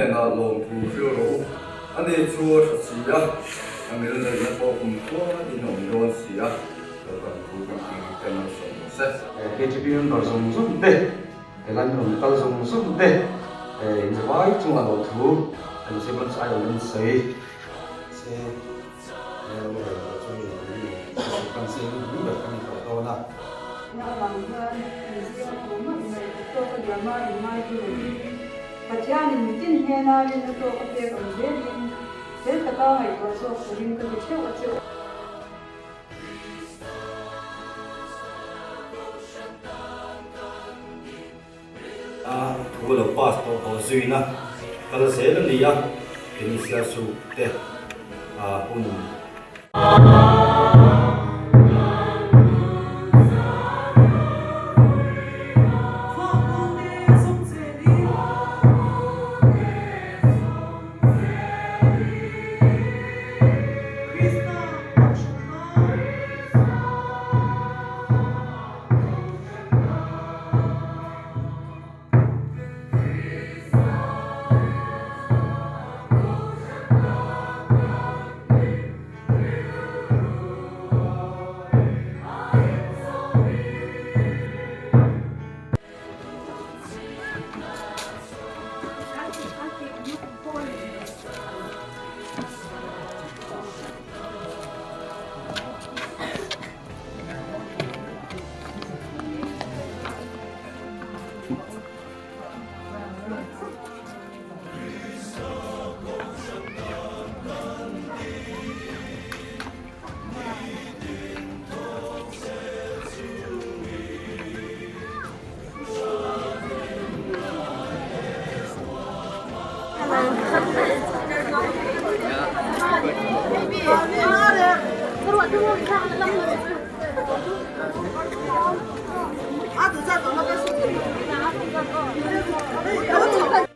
na lom pu fiu ro ani chua si ya amil na na po kum ko in om don si ya to kan pu kan kan so se ke chi bin do sum sum de lan om tal sum sum de in the vai chung a lo thu and se ban sai on sei se kan se ni ba kan to na na bang han se ko ma mai to ka ya mai ki Pachani mitin hena rin na to ka te kan de din del ta ka hai ko so rin ka che wa che wo lo pass to ho zui na kala se la li ya ni sia su te un a tu za to na ka su